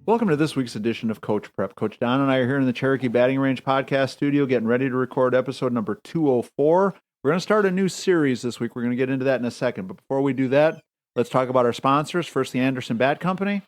Welcome to this week's edition of Coach Prep. Coach Don and I are here in the Cherokee Batting Range podcast studio getting ready to record episode number 204. We're going to start a new series this week. We're going to get into that in a second. But before we do that, let's talk about our sponsors. First, the Anderson Bat Company.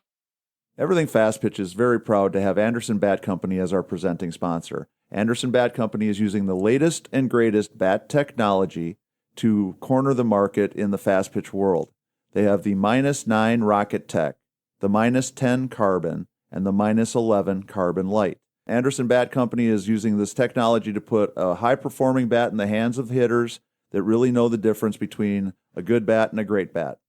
Everything Fast Pitch is very proud to have Anderson Bat Company as our presenting sponsor. Anderson Bat Company is using the latest and greatest bat technology to corner the market in the fast pitch world. They have the -9 Rocket Tech, the -10 Carbon, and the -11 Carbon Light. Anderson Bat Company is using this technology to put a high-performing bat in the hands of hitters that really know the difference between a good bat and a great bat.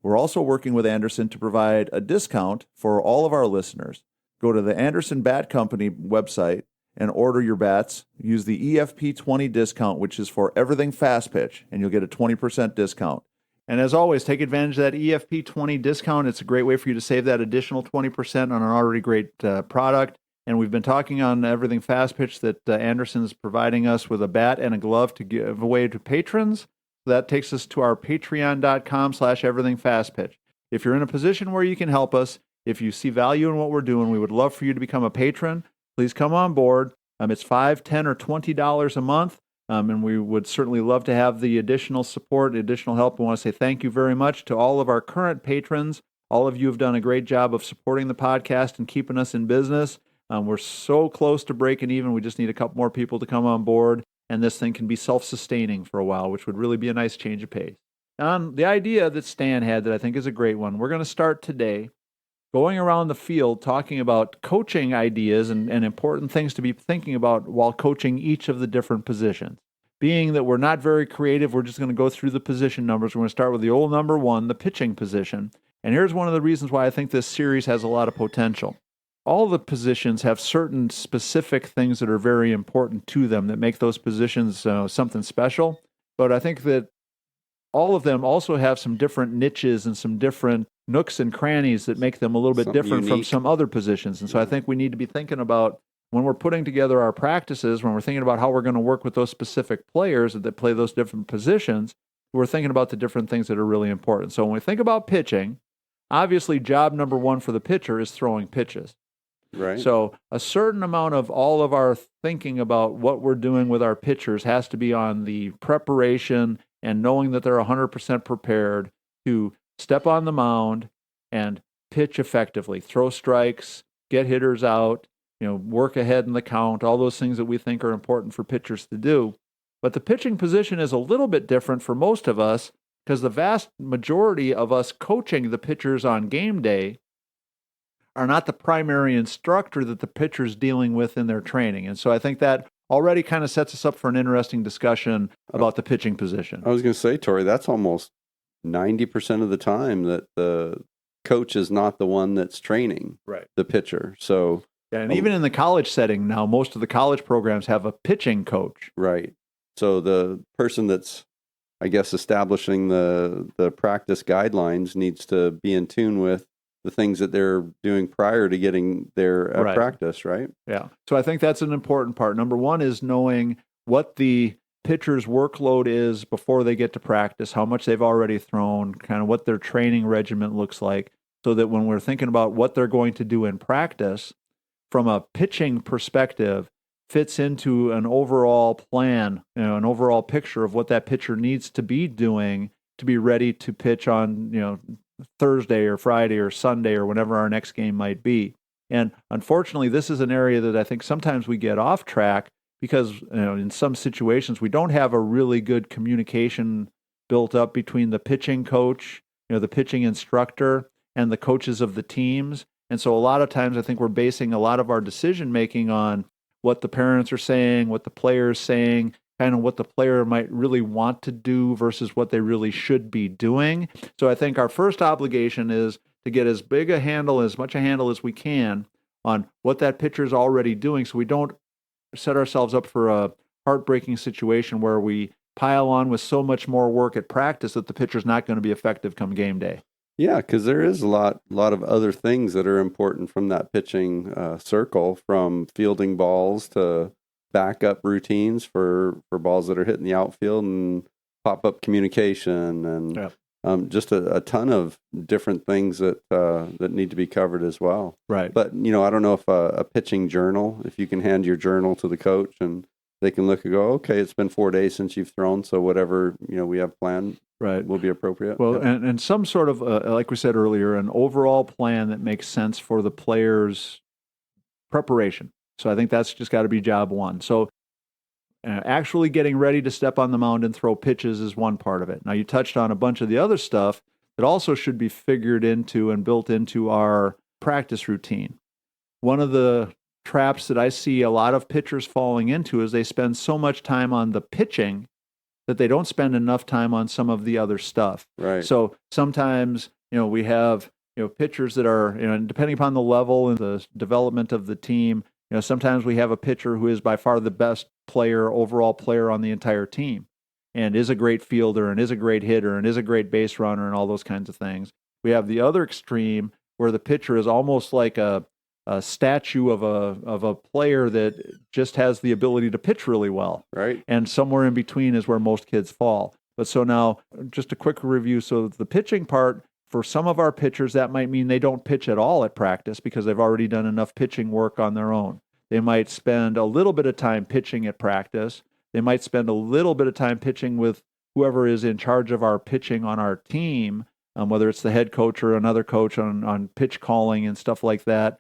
We're also working with Anderson to provide a discount for all of our listeners. Go to the Anderson Bat Company website and order your bats. Use the EFP20 discount, which is for everything fast pitch, and you'll get a 20% discount. And as always, take advantage of that EFP20 discount. It's a great way for you to save that additional 20% on an already great product. And we've been talking on Everything Fast Pitch that Anderson is providing us with a bat and a glove to give away to patrons. That takes us to our patreon.com/everythingfastpitch. If you're in a position where you can help us, if you see value in what we're doing, we would love for you to become a patron. Please come on board. It's $5, $10, or $20 a month. And we would certainly love to have the additional support, additional help. We want to say thank you very much to all of our current patrons. All of you have done a great job of supporting the podcast and keeping us in business. We're so close to breaking even. We just need a couple more people to come on board, and this thing can be self-sustaining for a while, which would really be a nice change of pace. The idea that Stan had that I think is a great one, we're going to start today going around the field talking about coaching ideas and important things to be thinking about while coaching each of the different positions. Being that we're not very creative, we're just going to go through the position numbers. We're going to start with the old number one, the pitching position. And here's one of the reasons why I think this series has a lot of potential. All the positions have certain specific things that are very important to them that make those positions something special. But I think that all of them also have some different niches and some different nooks and crannies that make them a little bit different from some other positions. And so I think we need to be thinking about when we're putting together our practices, when we're thinking about how we're going to work with those specific players that play those different positions, we're thinking about the different things that are really important. So when we think about pitching, obviously job number one for the pitcher is throwing pitches. Right. So a certain amount of all of our thinking about what we're doing with our pitchers has to be on the preparation and knowing that they're 100% prepared to step on the mound and pitch effectively, throw strikes, get hitters out, work ahead in the count, all those things that we think are important for pitchers to do. But the pitching position is a little bit different for most of us because the vast majority of us coaching the pitchers on game day are not the primary instructor that the pitcher's dealing with in their training. And so I think that already kind of sets us up for an interesting discussion about the pitching position. I was going to say, Tori, that's almost 90% of the time that the coach is not the one that's training the pitcher. So, and even in the college setting now, most of the college programs have a pitching coach. Right. So the person that's, I guess, establishing the practice guidelines needs to be in tune with the things that they're doing prior to getting their practice, right? Yeah. So I think that's an important part. Number one is knowing what the pitcher's workload is before they get to practice, how much they've already thrown, kind of what their training regimen looks like, so that when we're thinking about what they're going to do in practice, from a pitching perspective, fits into an overall plan, an overall picture of what that pitcher needs to be doing to be ready to pitch on, Thursday or Friday or Sunday or whenever our next game might be. And unfortunately, this is an area that I think sometimes we get off track because in some situations we don't have a really good communication built up between the pitching coach, the pitching instructor, and the coaches of the teams. And so a lot of times I think we're basing a lot of our decision making on what the parents are saying, what the player's saying, kind of what the player might really want to do versus what they really should be doing. So I think our first obligation is to get as much a handle as we can on what that pitcher is already doing so we don't set ourselves up for a heartbreaking situation where we pile on with so much more work at practice that the pitcher's not going to be effective come game day. Yeah, because there is a lot of other things that are important from that pitching circle, from fielding balls to backup routines for balls that are hitting the outfield and pop-up communication and just a ton of different things that that need to be covered as well. Right. But I don't know if a pitching journal, if you can hand your journal to the coach and they can look and go, okay, it's been 4 days since you've thrown, so whatever we have planned will be appropriate. Well, and some sort of like we said earlier, an overall plan that makes sense for the player's preparation. So I think that's just got to be job one. So actually getting ready to step on the mound and throw pitches is one part of it. Now, you touched on a bunch of the other stuff that also should be figured into and built into our practice routine. One of the traps that I see a lot of pitchers falling into is they spend so much time on the pitching that they don't spend enough time on some of the other stuff. Right. So sometimes, we have, pitchers that are, depending upon the level and the development of the team, sometimes we have a pitcher who is by far the best overall player on the entire team and is a great fielder and is a great hitter and is a great base runner and all those kinds of things. We have the other extreme where the pitcher is almost like a statue of a player that just has the ability to pitch really well. Right. And somewhere in between is where most kids fall. But so now, just a quick review. So the pitching part, for some of our pitchers, that might mean they don't pitch at all at practice because they've already done enough pitching work on their own. They might spend a little bit of time pitching at practice. They might spend a little bit of time pitching with whoever is in charge of our pitching on our team, whether it's the head coach or another coach on pitch calling and stuff like that.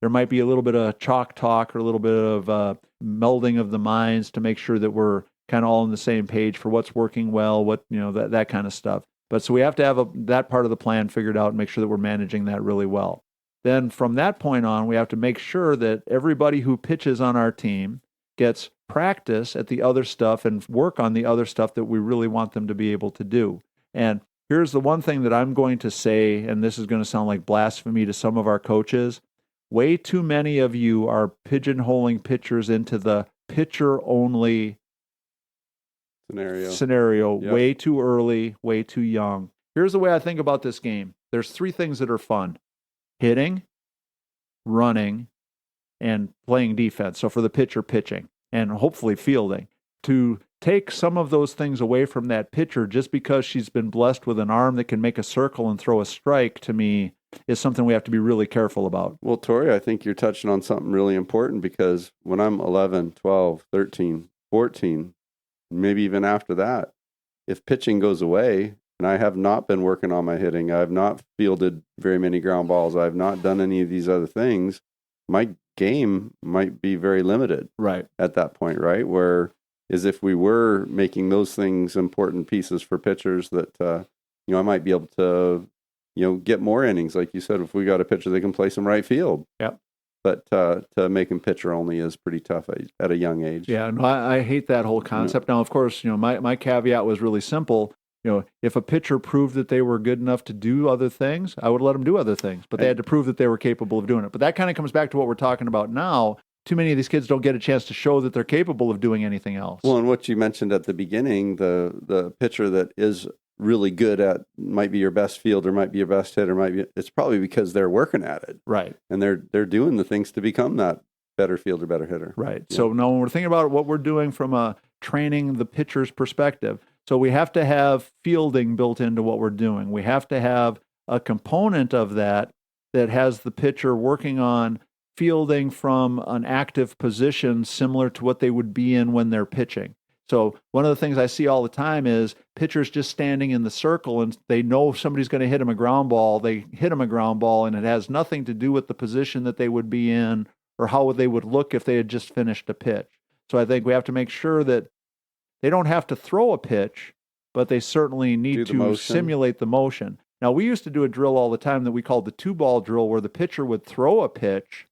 There might be a little bit of chalk talk or a little bit of melding of the minds to make sure that we're kind of all on the same page for what's working well, that kind of stuff. But so we have to have that part of the plan figured out and make sure that we're managing that really well. Then from that point on, we have to make sure that everybody who pitches on our team gets practice at the other stuff and work on the other stuff that we really want them to be able to do. And here's the one thing that I'm going to say, and this is going to sound like blasphemy to some of our coaches. Way too many of you are pigeonholing pitchers into the pitcher-only scenario Yep. Way too early, way too young. Here's the way I think about this game. There's 3 things that are fun: hitting, running, and playing defense. So for the pitcher, pitching, and hopefully fielding. To take some of those things away from that pitcher just because she's been blessed with an arm that can make a circle and throw a strike, to me, is something we have to be really careful about. Well, Tori, I think you're touching on something really important because when I'm 11, 12, 13, 14, maybe even after that, if pitching goes away and I have not been working on my hitting, I have not fielded very many ground balls, I have not done any of these other things, my game might be very limited at that point, right? Where is if we were making those things important pieces for pitchers that, I might be able to get more innings. Like you said, if we got a pitcher that can play some right field. Yep. But to make him pitcher only is pretty tough at a young age. Yeah, no, I hate that whole concept. Now, of course, my caveat was really simple. If a pitcher proved that they were good enough to do other things, I would let them do other things. But they had to prove that they were capable of doing it. But that kind of comes back to what we're talking about now. Too many of these kids don't get a chance to show that they're capable of doing anything else. Well, and what you mentioned at the beginning, the pitcher that is really good at might be your best fielder, might be your best hitter, it's probably because they're working at it. Right. And they're doing the things to become that better fielder, better hitter. Right. Yeah. So now when we're thinking about what we're doing from a training the pitcher's perspective, so we have to have fielding built into what we're doing. We have to have a component of that has the pitcher working on fielding from an active position similar to what they would be in when they're pitching. So one of the things I see all the time is pitchers just standing in the circle and they know somebody's going to hit them a ground ball. They hit them a ground ball and it has nothing to do with the position that they would be in or how they would look if they had just finished a pitch. So I think we have to make sure that they don't have to throw a pitch, but they certainly need to simulate the motion. Now, we used to do a drill all the time that we called the 2-ball drill where the pitcher would throw a pitch,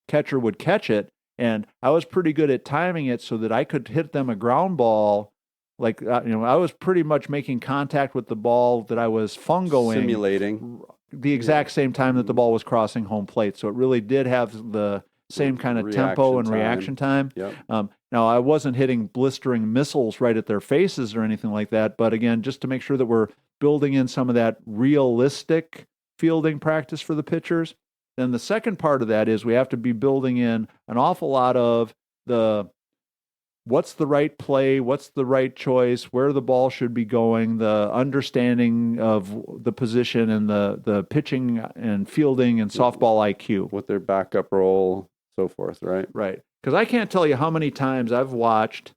catcher would catch it, and I was pretty good at timing it so that I could hit them a ground ball. Like, I was pretty much making contact with the ball that I was fungoing. Simulating. The exact same time that the ball was crossing home plate. So it really did have the same kind of tempo and reaction time. Yep. Now, I wasn't hitting blistering missiles right at their faces or anything like that. But again, just to make sure that we're building in some of that realistic fielding practice for the pitchers. Then the second part of that is we have to be building in an awful lot of the what's the right play, what's the right choice, where the ball should be going, the understanding of the position and the pitching and fielding and softball IQ. With their backup role, so forth, right? Right. Because I can't tell you how many times I've watched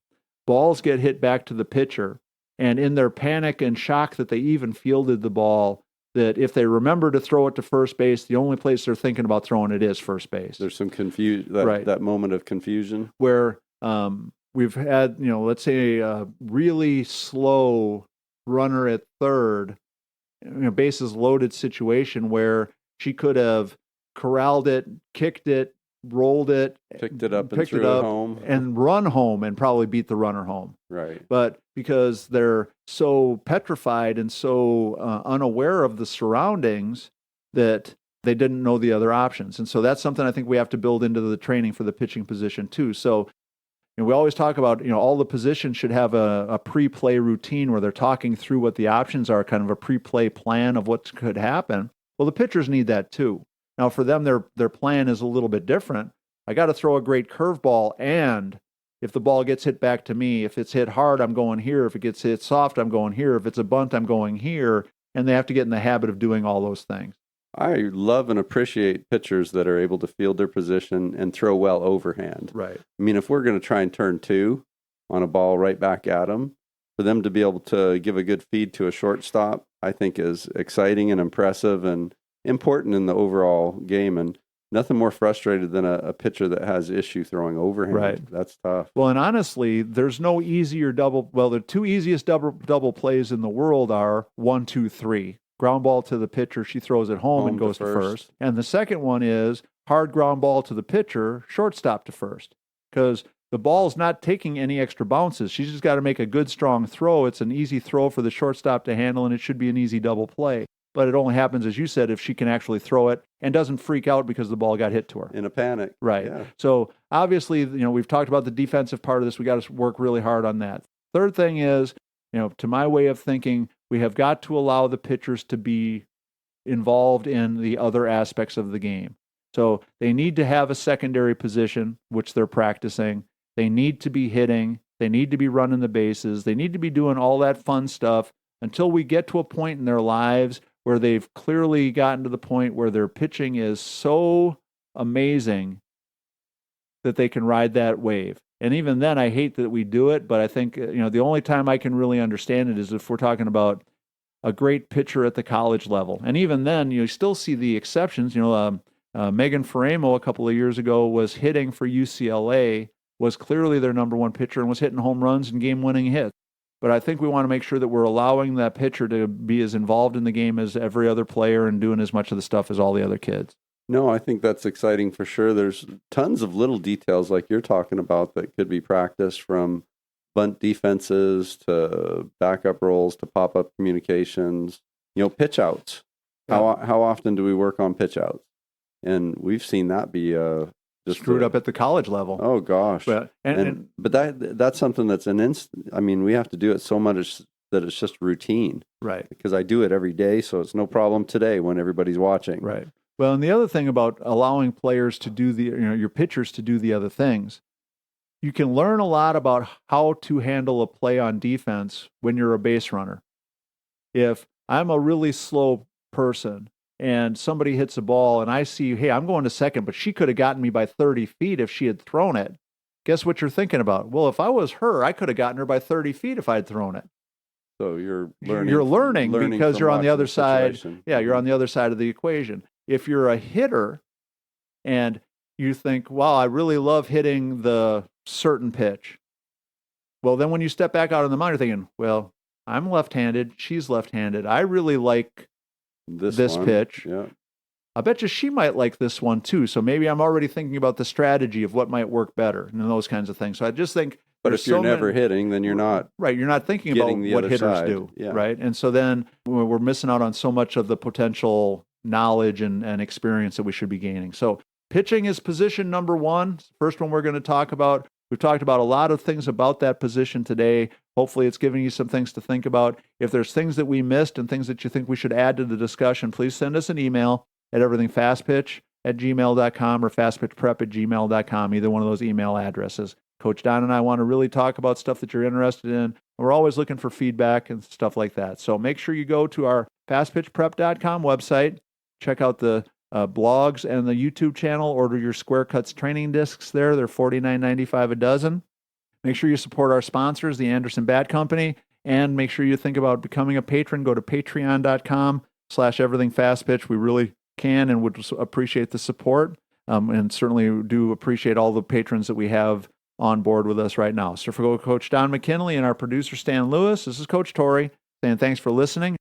balls get hit back to the pitcher, and in their panic and shock that they even fielded the ball, that if they remember to throw it to first base, the only place they're thinking about throwing it is first base. There's some that moment of confusion. Where we've had, let's say a really slow runner at third, bases loaded situation where she could have corralled it, kicked it, rolled it, picked it up and threw it home, and run home and probably beat the runner home. Right. But because they're so petrified and so unaware of the surroundings that they didn't know the other options. And so that's something I think we have to build into the training for the pitching position too. So we always talk about, all the positions should have a pre-play routine where they're talking through what the options are, kind of a pre-play plan of what could happen. Well, the pitchers need that too. Now, for them, their plan is a little bit different. I got to throw a great curveball, and if the ball gets hit back to me, if it's hit hard, I'm going here. If it gets hit soft, I'm going here. If it's a bunt, I'm going here. And they have to get in the habit of doing all those things. I love and appreciate pitchers that are able to field their position and throw well overhand. Right. I mean, if we're going to try and turn two on a ball right back at them, for them to be able to give a good feed to a shortstop, I think is exciting and impressive and important in the overall game. And nothing more frustrated than a pitcher that has issue throwing overhand. Right. That's tough. Well, and honestly, there's no easier double. Well, the two easiest double plays in the world are 1, 2, 3. Ground ball to the pitcher, she throws it home and goes to first. And the second one is hard ground ball to the pitcher, shortstop to first. Because the ball's not taking any extra bounces. She's just got to make a good, strong throw. It's an easy throw for the shortstop to handle, and it should be an easy double play. But it only happens, as you said, if she can actually throw it and doesn't freak out because the ball got hit to her. In a panic. Right. Yeah. So obviously, we've talked about the defensive part of this. We got to work really hard on that. Third thing is, to my way of thinking, we have got to allow the pitchers to be involved in the other aspects of the game. So they need to have a secondary position, which they're practicing. They need to be hitting. They need to be running the bases. They need to be doing all that fun stuff until we get to a point in their lives where they've clearly gotten to the point where their pitching is so amazing that they can ride that wave. And even then, I hate that we do it, but I think, the only time I can really understand it is if we're talking about a great pitcher at the college level. And even then, you still see the exceptions. Megan Faramo a couple of years ago was hitting for UCLA, was clearly their number one pitcher and was hitting home runs and game-winning hits. But I think we want to make sure that we're allowing that pitcher to be as involved in the game as every other player and doing as much of the stuff as all the other kids. No, I think that's exciting for sure. There's tons of little details like you're talking about that could be practiced, from bunt defenses to backup roles to pop-up communications, pitch outs. Yeah. How often do we work on pitch outs? And we've seen that be just screwed up at the college level. Oh gosh. But that's something that's we have to do it so much that it's just routine. Right. Because I do it every day, so it's no problem today when everybody's watching. Right. Well, and the other thing about allowing players to do your pitchers to do the other things, you can learn a lot about how to handle a play on defense when you're a base runner. If I'm a really slow person and somebody hits a ball and I see, hey, I'm going to second, but she could have gotten me by 30 feet if she had thrown it. Guess what you're thinking about? Well, if I was her, I could have gotten her by 30 feet if I had thrown it. So you're learning. You're learning because you're on the other side. Situation. Yeah, you're on the other side of the equation. If you're a hitter and you think, wow, I really love hitting the certain pitch. Well, then when you step back out on the mound, you're thinking, well, I'm left-handed, she's left-handed. I really like this pitch. Yeah. I bet you she might like this one too. So maybe I'm already thinking about the strategy of what might work better and those kinds of things. So I just think, but if you're never hitting, then you're not right. You're not thinking about what hitters side. do, yeah. right? And so then we're missing out on so much of the potential knowledge and experience that we should be gaining. So pitching is position number one. First one we're going to talk about. We've talked about a lot of things about that position today. Hopefully it's giving you some things to think about. If there's things that we missed and things that you think we should add to the discussion, please send us an email at everythingfastpitch@gmail.com or fastpitchprep@gmail.com, either one of those email addresses. Coach Don and I want to really talk about stuff that you're interested in. We're always looking for feedback and stuff like that. So make sure you go to our fastpitchprep.com website, check out the blogs and the YouTube channel, order your Square Cuts training discs there. They're $49.95 a dozen. Make sure you support our sponsors, the Anderson Bat Company, and make sure you think about becoming a patron. Go to patreon.com/everythingfastpitch. We really can and would appreciate the support, and certainly do appreciate all the patrons that we have on board with us right now. So for Coach Don McKinley and our producer, Stan Lewis, this is Coach Torrey saying thanks for listening.